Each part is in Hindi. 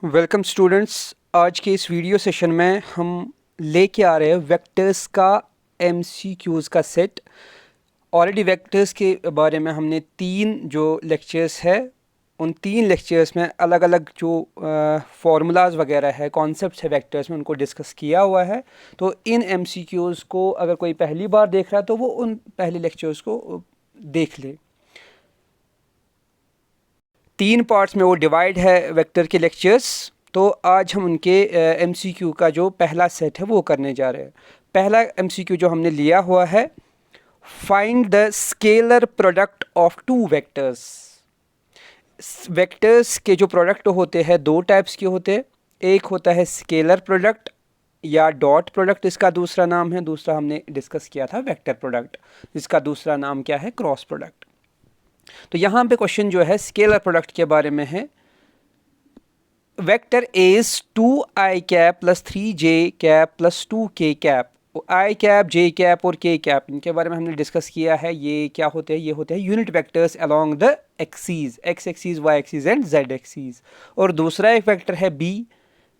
Welcome students. आज के इस वीडियो सेशन में हम लेके आ रहे हैं वेक्टर्स का एमसीक्यूज़ का सेट। ऑलरेडी वेक्टर्स के बारे में हमने तीन जो लेक्चर्स है, उन तीन लेक्चर्स में अलग अलग जो फार्मूलाज वगैरह है, कॉन्सेप्ट्स है वेक्टर्स में, उनको डिस्कस किया हुआ है। तो इन एमसीक्यूज़ को अगर कोई पहली बार देख रहा है तो वो उन पहले लेक्चर्स को देख ले। तीन पार्ट्स में वो डिवाइड है वेक्टर के लेक्चर्स। तो आज हम उनके एमसीक्यू का जो पहला सेट है वो करने जा रहे हैं। पहला एमसीक्यू जो हमने लिया हुआ है, find the scalar product of two vectors. Vectors के जो प्रोडक्ट होते हैं दो टाइप्स के होते हैं। एक होता है स्केलर प्रोडक्ट या डॉट प्रोडक्ट, इसका दूसरा नाम है। दूसरा हमने डिस्कस किया था वेक्टर प्रोडक्ट, इसका दूसरा नाम क्या है? Cross product. तो यहाँ पे क्वेश्चन जो है स्केलर प्रोडक्ट के बारे में है। Vector is 2i cap plus 3j cap plus 2k cap. I cap, J cap और के कैप, इनके बारे में हमने डिस्कस किया है। ये क्या होते हैं? ये होते हैं unit vectors along the axes, x axes, y axes and z axes. और दूसरा एक वेक्टर है बी,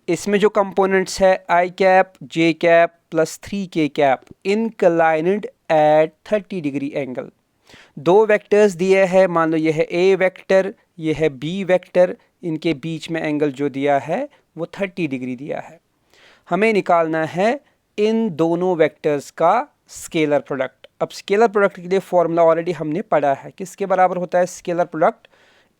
इसमें जो कंपोनेंट्स है I cap, J cap plus 3k cap, inclined at 30 degree angle. दो वेक्टर्स दिए हैं, मान लो ये है ए वेक्टर, ये है बी वेक्टर, इनके बीच में एंगल जो दिया है वो 30 डिग्री दिया है। हमें निकालना है इन दोनों वेक्टर्स का स्केलर प्रोडक्ट। अब स्केलर प्रोडक्ट के लिए फॉर्मूला ऑलरेडी हमने पढ़ा है। किसके बराबर होता है scalar product?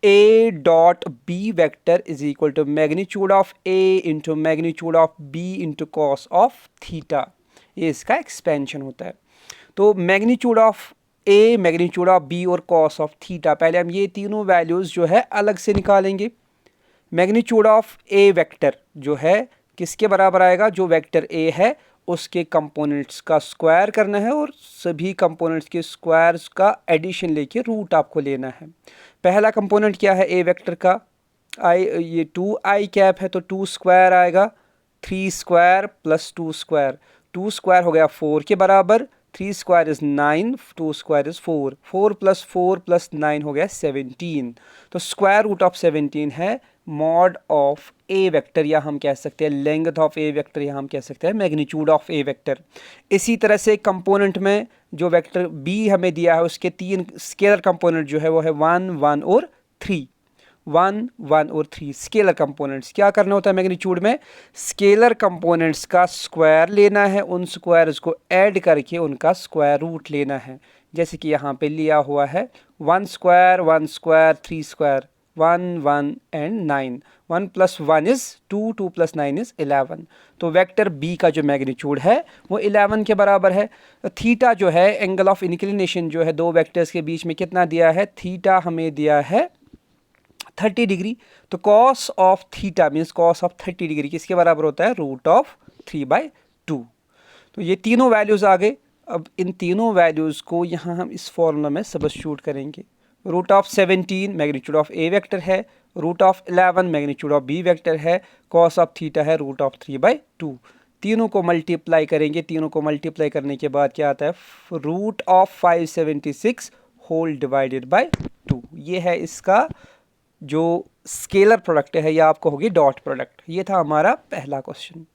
A dot B vector is equal to magnitude of A into magnitude of B into cos of theta. ये इसका एक्सपेंशन होता है। तो magnitude of A, magnitude of B और कॉस ऑफ थीटा, पहले हम ये तीनों वैल्यूज़ जो है अलग से निकालेंगे। मैग्नीट्यूड ऑफ ए वेक्टर जो है किसके बराबर आएगा? जो वेक्टर ए है उसके कंपोनेंट्स का स्क्वायर करना है और सभी कंपोनेंट्स के स्क्वायर्स का एडिशन लेके रूट आपको लेना है। पहला कंपोनेंट क्या है ए वेक्टर का? आई, ये 2i कैप है तो 2 स्क्वायर आएगा, 3 स्क्वायर प्लस 2 स्क्वायर, 2 स्क्वायर हो गया 4 के बराबर, 3 square is 9, 2 square is 4, 4 plus 9 हो गया 17। तो स्क्वायर रूट ऑफ 17 है मॉड ऑफ ए वेक्टर, या हम कह सकते हैं लेंथ ऑफ ए वेक्टर, या हम कह सकते हैं मैग्नीट्यूड ऑफ ए वेक्टर। इसी तरह से कंपोनेंट में जो वेक्टर बी हमें दिया है उसके तीन स्केलर कंपोनेंट जो है वो है 1, 1 और 3। 1, 1 और 3 स्केलर कंपोनेंट्स। क्या करना होता है मैग्नीट्यूड में? स्केलर कंपोनेंट्स का स्क्वायर लेना है, उन स्क्वायर्स को ऐड करके उनका स्क्वायर रूट लेना है। जैसे कि यहाँ पे लिया हुआ है 1 square, 1 square, 3 square, 1, 1 and 9। 1 plus 1 is 2, 2 plus 9 is 11। तो वेक्टर बी का जो मैग्नीट्यूड है वो 11 के बराबर है। थीटा जो है एंगल ऑफ इंक्लिनेशन जो है दो वेक्टर्स के बीच में कितना दिया है? थीटा हमें दिया है 30 डिग्री। तो cos of theta means cos of 30 degree किसके बराबर होता है? Root of 3/2। तो ये तीनों वैल्यूज़ आ गए। अब इन तीनों वैल्यूज़ को यहाँ हम इस फॉर्मूला में सब्स्टिट्यूट करेंगे। Root of 17 magnitude of A vector है, root of 11 magnitude of B vector है, कॉस ऑफ थीटा है रूट ऑफ 3/2। तीनों को मल्टीप्लाई करेंगे। तीनों को मल्टीप्लाई करने के बाद क्या आता है? Root of 576 whole divided by 2। ये है इसका जो स्केलर प्रोडक्ट है, या आपको होगी डॉट प्रोडक्ट। ये था हमारा पहला क्वेश्चन।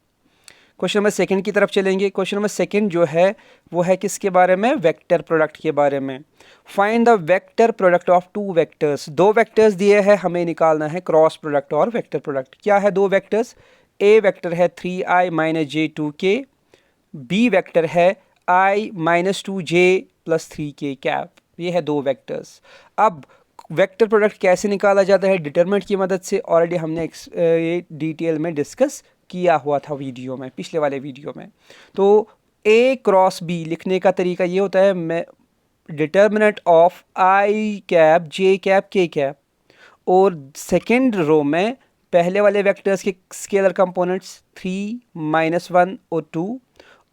क्वेश्चन नंबर सेकंड की तरफ चलेंगे। क्वेश्चन नंबर सेकंड जो है वो है किसके बारे में? वेक्टर प्रोडक्ट के बारे में। Find the vector product of two vectors. दो वेक्टर्स दिए हैं, हमें निकालना है क्रॉस प्रोडक्ट और वेक्टर प्रोडक्ट। क्या है दो वेक्टर्स? ए वेक्टर है 3i माइनस जे 2k, बी वेक्टर है i minus 2j plus 3k cap. ये है दो वेक्टर्स। अब वेक्टर प्रोडक्ट कैसे निकाला जाता है? डिटरमिनेंट की मदद से। ऑलरेडी हमने ये डिटेल में डिस्कस किया हुआ था वीडियो में, पिछले वाले वीडियो में। तो ए क्रॉस बी लिखने का तरीका ये होता है, मैं determinant of I cap, J cap, के कैप, और सेकेंड रो में पहले वाले वेक्टर्स के स्केलर कंपोनेंट्स 3, -1 और 2,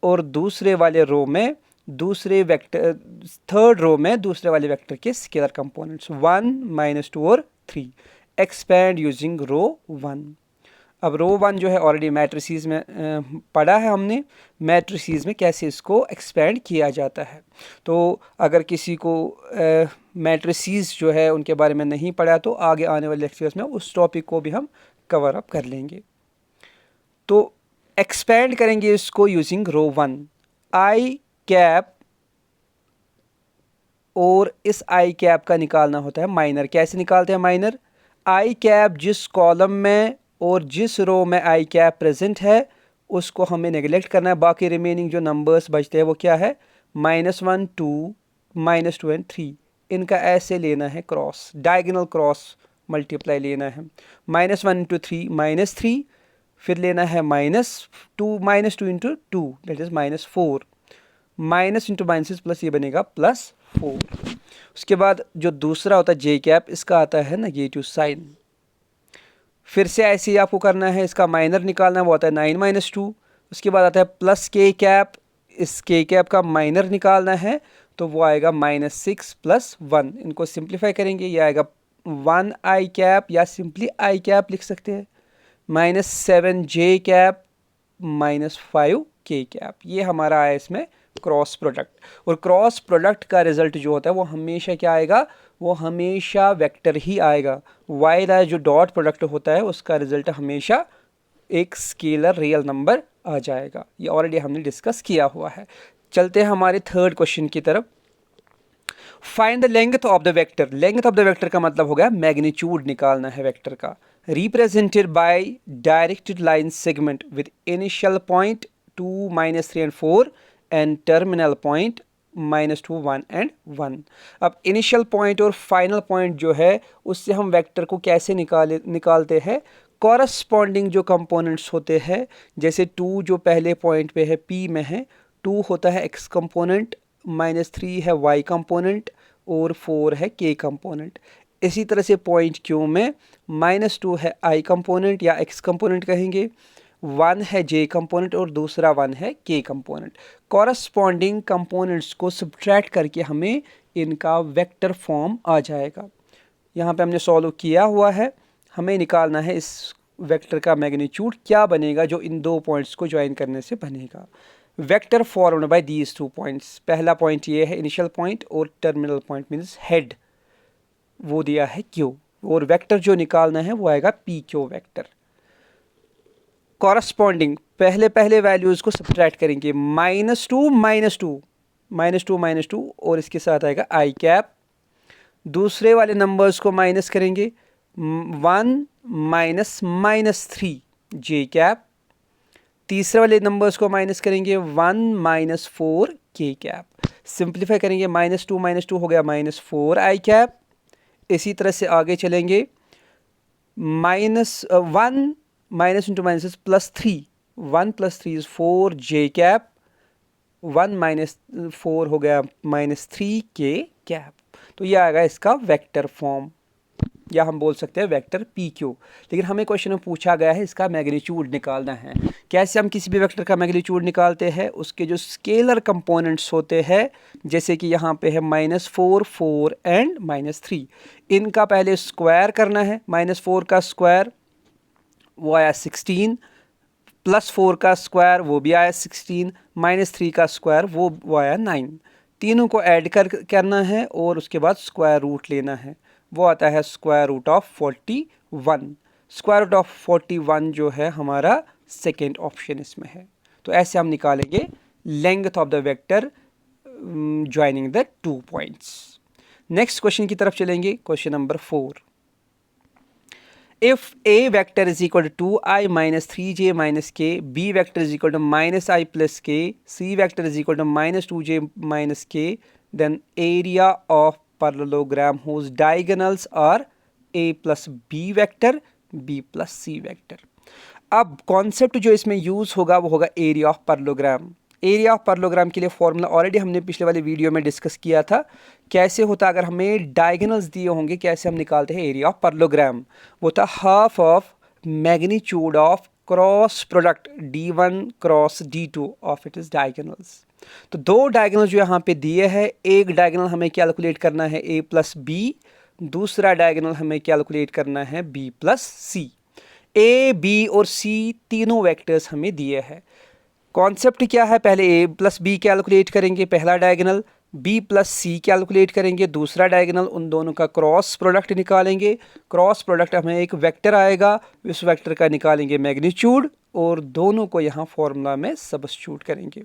और दूसरे वाले रो में दूसरे वेक्टर, थर्ड रो में दूसरे वाले वेक्टर के स्केलर कंपोनेंट्स 1, -2 और 3। एक्सपैंड यूजिंग रो 1। अब रो वन जो है ऑलरेडी मैट्रिसेस में पढ़ा है हमने, मैट्रिसेस में कैसे इसको एक्सपेंड किया जाता है। तो अगर किसी को मैट्रिसेस जो है उनके बारे में नहीं पढ़ा तो आगे आने वाले लेक्चर्स में उस टॉपिक को भी हम कवर अप कर लेंगे। तो एक्सपेंड करेंगे इसको यूजिंग रो वन। आई कैप और इस आई कैप का निकालना होता है माइनर। कैसे निकालते हैं माइनर? आई कैप जिस कॉलम में और जिस रो में आई कैप प्रेजेंट है उसको हमें नेगलेक्ट करना है। बाकी रिमेनिंग जो नंबर्स बचते हैं वो क्या है? -1 2 -2 एंड 3। इनका ऐसे लेना है क्रॉस, डायगोनल क्रॉस मल्टीप्लाई लेना है। -1 इंटू 3 -3, फिर लेना है -2 into 2 that is -4, minus into minus plus, ये बनेगा +4। उसके बाद जो दूसरा होता है जे कैप, इसका आता है नेगेटिव साइन। फिर से ऐसे ही आपको करना है, इसका माइनर निकालना है, वो आता है 9 - 2। उसके बाद आता है प्लस के कैप, इस के कैप का माइनर निकालना है तो वो आएगा -6 + 1। इनको सिंप्लीफाई करेंगे, ये आएगा 1 आई कैप या सिंपली आई कैप लिख सकते हैं, -7 जे कैप -5 के कैप। ये हमारा आया इसमें क्रॉस प्रोडक्ट। और क्रॉस प्रोडक्ट का रिजल्ट जो होता है वो हमेशा क्या आएगा? वो हमेशा वेक्टर ही आएगा। वाइल जो डॉट प्रोडक्ट होता है उसका रिजल्ट हमेशा एक स्केलर रियल नंबर आ जाएगा। ये ऑलरेडी हमने डिस्कस किया हुआ है। चलते हैं हमारे थर्ड क्वेश्चन की तरफ। Find the length of the vector. Length of the vector का मतलब हो गया मैग्नीट्यूड निकालना है वेक्टर का। Represented by directed line segment with initial point 2 -3 and 4 and terminal point -2 1 and 1। अब इनिशियल पॉइंट और फाइनल पॉइंट जो है उससे हम वेक्टर को कैसे निकालते हैं? कॉरस्पॉन्डिंग जो कंपोनेंट्स होते हैं, जैसे 2 जो पहले पॉइंट पे है P में है, 2 होता है x कंपोनेंट, -3 है y कंपोनेंट और 4 है k कंपोनेंट। इसी तरह से पॉइंट Q में -2 है i कंपोनेंट या x कंपोनेंट कहेंगे, 1 है j कंपोनेंट और दूसरा 1 है k कंपोनेंट। कॉरस्पॉन्डिंग कंपोनेंट्स को सब्ट्रैक्ट करके हमें इनका वेक्टर फॉर्म आ जाएगा। यहाँ पे हमने सॉल्व किया हुआ है, हमें निकालना है इस वेक्टर का मैग्नीट्यूड क्या बनेगा जो इन दो पॉइंट्स को ज्वाइन करने से बनेगा। Vector formed by these 2 points. पहला पॉइंट ये है इनिशियल पॉइंट और टर्मिनल पॉइंट मीन्स हेड, वो दिया है Q, और वेक्टर जो निकालना है वो आएगा PQ वेक्टर। कॉरस्पॉन्डिंग पहले वैल्यूज को सब्ट्रैक्ट करेंगे, -2 और इसके साथ आएगा आई कैप। दूसरे वाले नंबर्स को माइनस करेंगे, 1 -3 जे कैप। तीसरे वाले नंबर्स को माइनस करेंगे, 1 -4 के कैप। सिंप्लीफाई करेंगे, -2 हो गया -4 आई कैप। इसी तरह से आगे चलेंगे, -1 माइनस इंटू माइनस +3, 1 + 3 = 4 जे कैप, 1 - 4 हो गया -3 के कैप। तो ये आएगा इसका वेक्टर फॉर्म, या हम बोल सकते हैं वेक्टर PQ। लेकिन हमें क्वेश्चन में पूछा गया है इसका मैग्नीट्यूड निकालना है। कैसे हम किसी भी वेक्टर का मैग्नीट्यूड निकालते हैं? उसके जो स्केलर कंपोनेंट्स होते हैं, जैसे कि यहाँ पे है -4 4 एंड -3, इनका पहले स्क्वायर करना है। -4 का स्क्वायर वो आया 16, +4 का स्क्वायर वो भी आया 16, -3 का स्क्वायर वो आया 9। तीनों को ऐड करना है और उसके बाद स्क्वायर रूट लेना है, वो आता है √41। √41 जो है हमारा सेकेंड ऑप्शन इसमें है। तो ऐसे हम निकालेंगे length of the vector joining the 2 points. Next question की तरफ चलेंगे, question number 4। If A vector is equal to 2i - 3j - k, B vector is equal to -i + k, C vector is equal to -2j - k, then area of parallelogram whose diagonals are A + B vector, B + C vector। अब कॉन्सेप्ट जो इसमें यूज होगा वो होगा area of parallelogram. Area of parallelogram के लिए फॉर्मूला ऑलरेडी हमने पिछले वाले वीडियो में डिस्कस किया था। कैसे होता, अगर हमें डायगोनल्स दिए होंगे कैसे हम निकालते हैं एरिया ऑफ पैरेललोग्राम? वो था ½ of magnitude of cross product D1 cross D2 of it is diagonals. तो दो डायगोनल जो यहाँ पे दिए हैं, एक डायगोनल हमें कैलकुलेट करना है A + B, दूसरा डायगोनल हमें कैलकुलेट करना है B + C। ए बी और सी तीनों वेक्टर्स हमें दिए हैं। कॉन्सेप्ट क्या है, पहले ए प्लस बी कैलकुलेट करेंगे पहला डायगोनल, बी प्लस सी कैलकुलेट करेंगे दूसरा डायगोनल, उन दोनों का क्रॉस प्रोडक्ट निकालेंगे। क्रॉस प्रोडक्ट हमें एक वेक्टर आएगा, उस वेक्टर का निकालेंगे मैग्नीट्यूड और दोनों को यहाँ फॉर्मूला में सब्स्टिट्यूट करेंगे।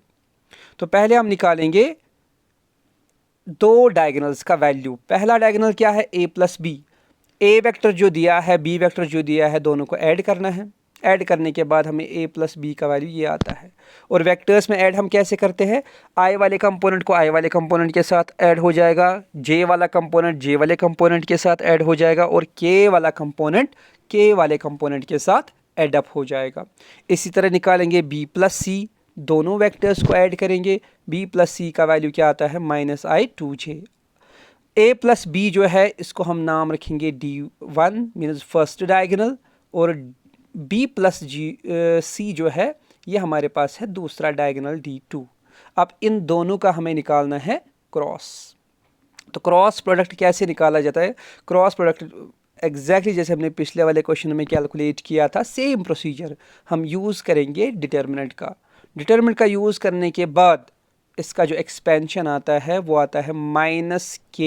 तो पहले हम निकालेंगे दो डायगोनल्स का वैल्यू। पहला डायगोनल क्या है, ए प्लस बी। ए वेक्टर जो दिया है, बी वेक्टर जो दिया है, दोनों को ऐड करना है। ऐड करने के बाद हमें a प्लस बी का वैल्यू ये आता है। और वेक्टर्स में ऐड हम कैसे करते हैं, i वाले कंपोनेंट को i वाले कंपोनेंट के साथ ऐड हो जाएगा, j वाला कंपोनेंट j वाले कंपोनेंट के साथ ऐड हो जाएगा और k वाला कंपोनेंट k वाले कंपोनेंट के साथ ऐड अप हो जाएगा। इसी तरह निकालेंगे b प्लस सी, दोनों वेक्टर्स को ऐड करेंगे, b प्लस सी का वैल्यू क्या आता है -i2j। a प्लस बी जो है इसको हम नाम रखेंगे d1 मीन्स फर्स्ट डायगोनल, और b प्लस सी जो है ये हमारे पास है दूसरा डायगोनल d2। अब इन दोनों का हमें निकालना है क्रॉस। तो क्रॉस प्रोडक्ट कैसे निकाला जाता है, क्रॉस प्रोडक्ट एग्जैक्टली जैसे हमने पिछले वाले क्वेश्चन में कैलकुलेट किया था, सेम प्रोसीजर हम यूज़ करेंगे डिटर्मिनेंट का। डिटर्मिनेंट का यूज़ करने के बाद इसका जो एक्सपेंशन आता है वो आता है -k।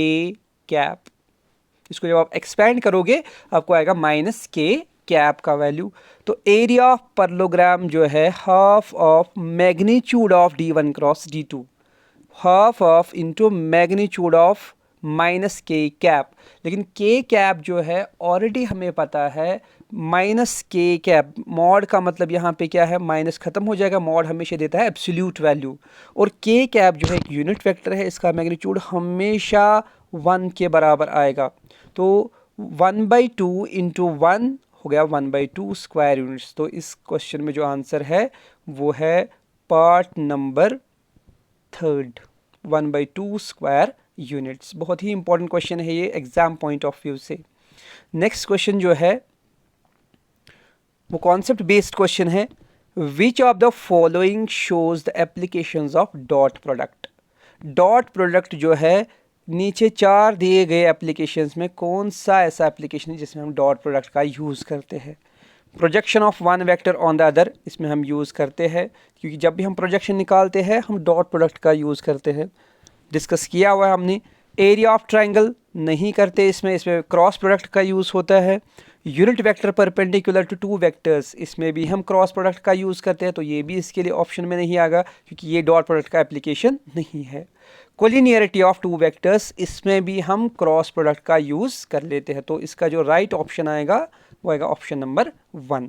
इसको जब आप एक्सपेंड करोगे आपको आएगा -k का वैल्यू। तो एरिया ऑफ पैरेललोग्राम जो है half of magnitude of d1 cross d2, half of into magnitude of -k। लेकिन k जो है ऑलरेडी हमें पता है -k। मॉड का मतलब यहाँ पे क्या है, माइनस खत्म हो जाएगा, मॉड हमेशा देता है एब्सोल्यूट वैल्यू। और k जो है एक यूनिट वेक्टर है, इसका मैग्नीट्यूड हमेशा 1 के बराबर आएगा। तो 1/2 इंटू 1 हो गया 1/2 स्क्वायर यूनिट्स। तो इस क्वेश्चन में जो आंसर है वो है पार्ट नंबर 3, 1/2 स्क्वायर यूनिट्स। बहुत ही इंपॉर्टेंट क्वेश्चन है ये एग्जाम पॉइंट ऑफ व्यू से। नेक्स्ट क्वेश्चन जो है वो कॉन्सेप्ट बेस्ड क्वेश्चन है। Which of the following shows the applications of dot product. Dot product जो है नीचे 4 दिए गए एप्लीकेशंस में कौन सा ऐसा एप्लीकेशन है जिसमें हम डॉट प्रोडक्ट का यूज़ करते हैं। Projection of one vector on the other, इसमें हम यूज़ करते हैं, क्योंकि जब भी हम प्रोजेक्शन निकालते हैं हम डॉट प्रोडक्ट का यूज़ करते हैं, डिस्कस किया हुआ है हमने। एरिया ऑफ ट्राइंगल नहीं करते, इसमें क्रॉस प्रोडक्ट का यूज़ होता है। Unit vector perpendicular to two vectors, इसमें भी हम क्रॉस प्रोडक्ट का यूज़ करते हैं, तो ये भी इसके लिए ऑप्शन में नहीं आएगा क्योंकि ये डॉट प्रोडक्ट का एप्लीकेशन नहीं है। कोलिनियरिटी ऑफ टू वेक्टर्स, इसमें भी हम क्रॉस प्रोडक्ट का यूज़ कर लेते हैं, तो इसका जो राइट ऑप्शन आएगा वो आएगा option number 1।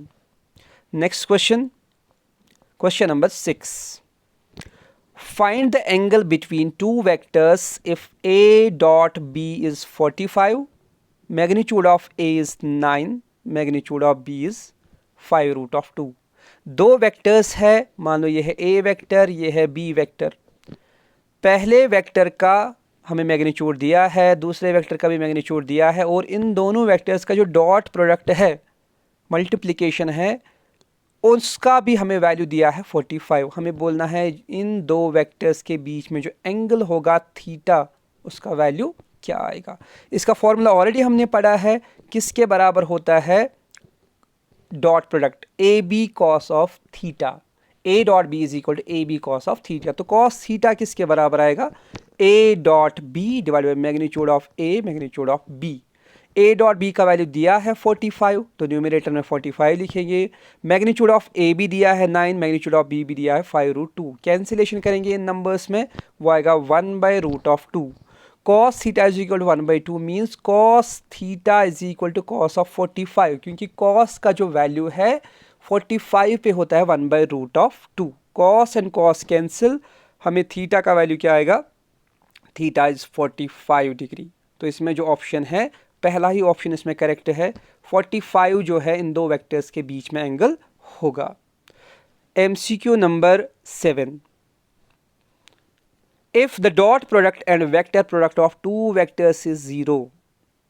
Next question, question number 6। Find the angle between two vectors if a dot b is 45, magnitude of a is 9, magnitude of b is 5√2। दो वेक्टर्स है, मान लो ये है a वेक्टर, ये है b वेक्टर। पहले वेक्टर का हमें मैग्नीट्यूड दिया है, दूसरे वेक्टर का भी मैग्नीट्यूड दिया है, और इन दोनों वेक्टर्स का जो डॉट प्रोडक्ट है, मल्टीप्लिकेशन है, उसका भी हमें वैल्यू दिया है 45। हमें बोलना है इन दो वेक्टर्स के बीच में जो एंगल होगा थीटा, उसका वैल्यू क्या आएगा। इसका फॉर्मूला ऑलरेडी हमने पढ़ा है, किसके बराबर होता है, dot product A B cos of theta. A dot B is equal to A B cos of theta. तो कॉस थीटा किसके बराबर आएगा, A dot B divide by magnitude of A magnitude of B. A dot B का वैल्यू दिया है 45, तो न्यूमरेटर में 45 लिखेंगे। मैग्नीट्यूड ऑफ ए भी दिया है 9, मैग्नीट्यूड ऑफ बी भी दिया है 5√2। कैंसिलेशन करेंगे इन नंबर्स में, वो आएगा 1/√2। Cos theta is equal to 1/2 means cos theta is equal to cos of 45, क्योंकि कॉस का जो वैल्यू है 45 पे होता है 1/√2। कॉस एंड कॉस कैंसिल, हमें थीटा का वैल्यू क्या आएगा, थीटा इज 45 डिग्री। तो इसमें जो ऑप्शन है, पहला ही ऑप्शन इसमें करेक्ट है, 45 जो है इन दो वेक्टर्स के बीच में एंगल होगा। MCQ number 7। If the dot product and vector product of two vectors is 0।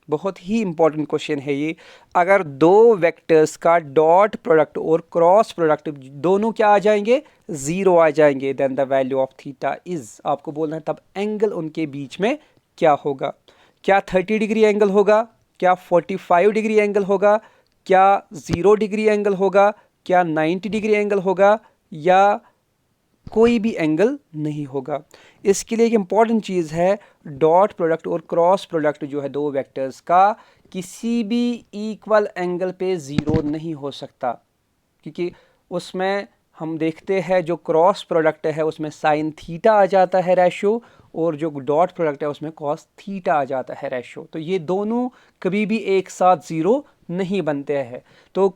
बहुत ही इंपॉर्टेंट क्वेश्चन है ये। अगर दो वेक्टर्स का डॉट प्रोडक्ट और क्रॉस प्रोडक्ट दोनों क्या आ जाएंगे, 0 आ जाएंगे, then the value of theta is, आपको बोलना है तब एंगल उनके बीच में क्या होगा। क्या 30 डिग्री एंगल होगा, क्या 45 डिग्री एंगल होगा, क्या 0 डिग्री एंगल होगा, क्या 90 डिग्री एंगल होगा, या कोई भी एंगल नहीं होगा। इसके लिए एक इम्पॉर्टेंट चीज़ है, डॉट प्रोडक्ट और क्रॉस प्रोडक्ट जो है दो वेक्टर्स का किसी भी इक्वल एंगल पे ज़ीरो नहीं हो सकता, क्योंकि उसमें हम देखते हैं जो क्रॉस प्रोडक्ट है उसमें साइन थीटा आ जाता है रेशो, और जो डॉट प्रोडक्ट है उसमें कॉस थीटा आ जाता है रेशो। तो ये दोनों कभी भी एक साथ ज़ीरो नहीं बनते हैं। तो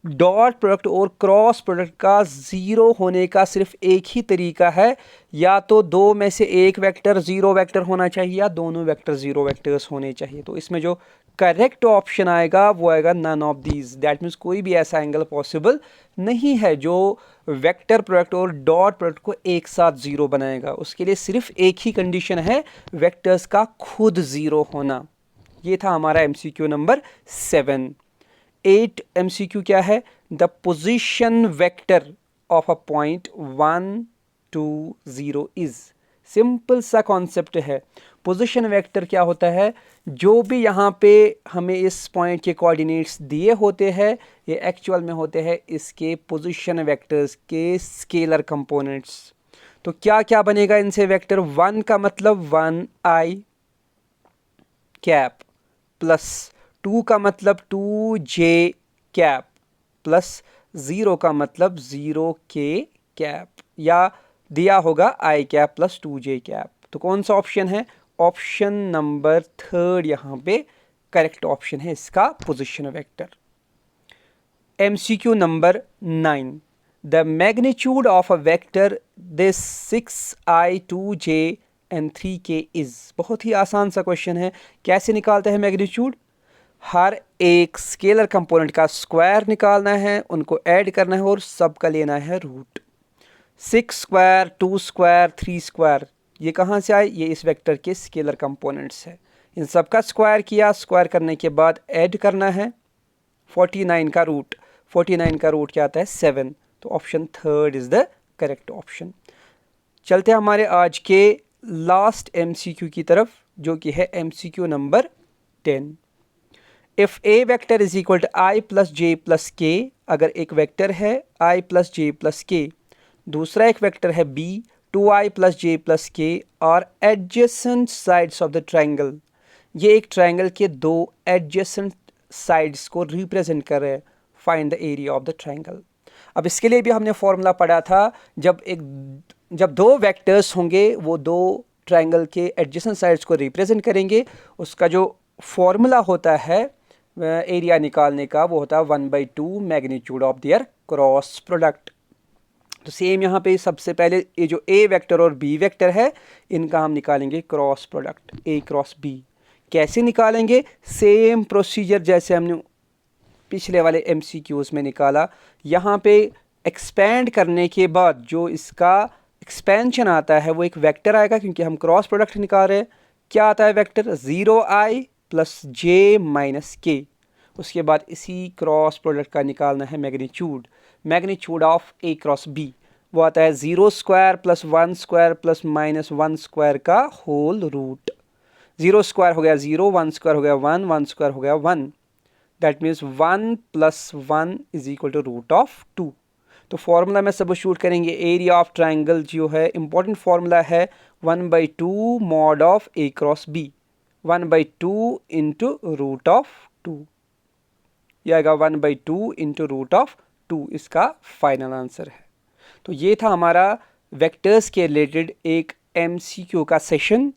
डॉट प्रोडक्ट और क्रॉस प्रोडक्ट का ज़ीरो होने का सिर्फ एक ही तरीका है, या तो दो में से एक वेक्टर ज़ीरो वेक्टर होना चाहिए या दोनों वेक्टर ज़ीरो वेक्टर्स होने चाहिए। तो इसमें जो करेक्ट ऑप्शन आएगा वो आएगा none of these. That means कोई भी ऐसा एंगल पॉसिबल नहीं है जो वेक्टर प्रोडक्ट और डॉट प्रोडक्ट को एक साथ ज़ीरो बनाएगा। उसके लिए सिर्फ एक ही कंडीशन है, वेक्टर्स का खुद ज़ीरो होना। ये था हमारा MCQ नंबर 7। 8 MCQ क्या है? The position vector of a point 1 2 0 is. Simple सा कॉन्सेप्ट है। पोजीशन वेक्टर क्या होता है? जो भी यहाँ पे हमें इस पॉइंट के कोऑर्डिनेट्स दिए होते हैं ये एक्चुअल में होते हैं इसके पोजीशन वेक्टर्स के स्केलर कंपोनेंट्स। तो क्या क्या बनेगा इनसे वेक्टर? 1 का मतलब 1i कैप, प्लस 2 का मतलब 2j कैप, प्लस 0 का मतलब 0k कैप, या दिया होगा i cap plus 2j cap. तो कौन सा ऑप्शन है? ऑप्शन नंबर 3 यहाँ पे करेक्ट ऑप्शन है इसका position vector. MCQ number 9। The magnitude of a vector this 6i 2j and 3k is. बहुत ही आसान सा क्वेश्चन है। कैसे निकालते हैं मैग्नीट्यूड? हर एक स्केलर कंपोनेंट का स्क्वायर निकालना है, उनको ऐड करना है और सबका लेना है रूट। 6 स्क्वायर, 2 स्क्वायर, 3 स्क्वायर, ये कहाँ से आए? ये इस वेक्टर के स्केलर कंपोनेंट्स है। इन सबका स्क्वायर किया, स्क्वायर करने के बाद ऐड करना है 49 का रूट। 49 का रूट क्या आता है? 7। तो option 3 is the correct option. चलते हैं हमारे आज के लास्ट MCQ की तरफ, जो कि है MCQ number 10। If A vector is equal to i plus J plus K, अगर एक वेक्टर है i प्लस जे प्लस के, दूसरा एक वेक्टर है b 2i plus J plus के और adjacent sides of the triangle. ये एक ट्राइंगल के दो एडजेसेंट साइड्स को रिप्रेजेंट कर रहे हैं। Find the area of the triangle. अब इसके लिए भी हमने फॉर्मूला पढ़ा था, जब दो वेक्टर्स होंगे वो दो ट्राइंगल के एडजेसेंट साइड्स को रिप्रेजेंट करेंगे, उसका जो फॉर्मूला होता है एरिया निकालने का वो होता है 1/2 magnitude of their cross product. तो सेम यहाँ पे सबसे पहले ये जो ए वेक्टर और बी वेक्टर है इनका हम निकालेंगे cross product A cross B. कैसे निकालेंगे? सेम प्रोसीजर जैसे हमने पिछले वाले MCQs में निकाला। यहाँ पे एक्सपेंड करने के बाद जो इसका एक्सपेंशन आता है वो एक वेक्टर आएगा, क्योंकि हम क्रॉस प्रोडक्ट निकाल रहे हैं। क्या आता है वेक्टर? 0i प्लस जे माइनस के। उसके बाद इसी क्रॉस प्रोडक्ट का निकालना है magnitude, magnitude of A cross B. वो आता है 0 square plus 1 square plus minus 1 square का होल रूट। 0 स्क्वायर हो गया 0, 1 स्क्वायर हो गया 1, 1 स्क्वायर हो गया 1। That means 1 plus 1 is equal to root of 2। तो फॉर्मूला में सबस्टिट्यूट करेंगे। एरिया ऑफ ट्राइंगल जो है इंपॉर्टेंट फॉर्मूला है 1/2 mod of A cross B, 1/2 into root of 2। यह आएगा 1/2 इंटू रूट ऑफ 2, इसका फाइनल आंसर है। तो ये था हमारा वेक्टर्स के रिलेटेड एक MCQ का सेशन।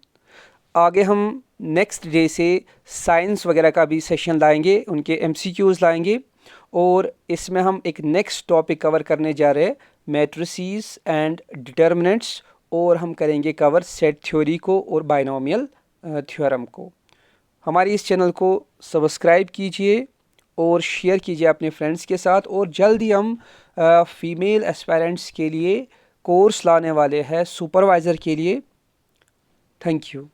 आगे हम नेक्स्ट डे से साइंस वगैरह का भी सेशन लाएंगे, उनके MCQs लाएंगे, और इसमें हम एक नेक्स्ट टॉपिक कवर करने जा रहे हैं, मैट्रिसेस एंड डिटर्मिनेंट्स, और हम करेंगे कवर सेट थ्योरी को और बाइनोमियल थ्योरम को। हमारी इस चैनल को सब्सक्राइब कीजिए और शेयर कीजिए अपने फ्रेंड्स के साथ, और जल्द ही हम फीमेल एस्पायरेंट्स के लिए कोर्स लाने वाले हैं सुपरवाइज़र के लिए। Thank you.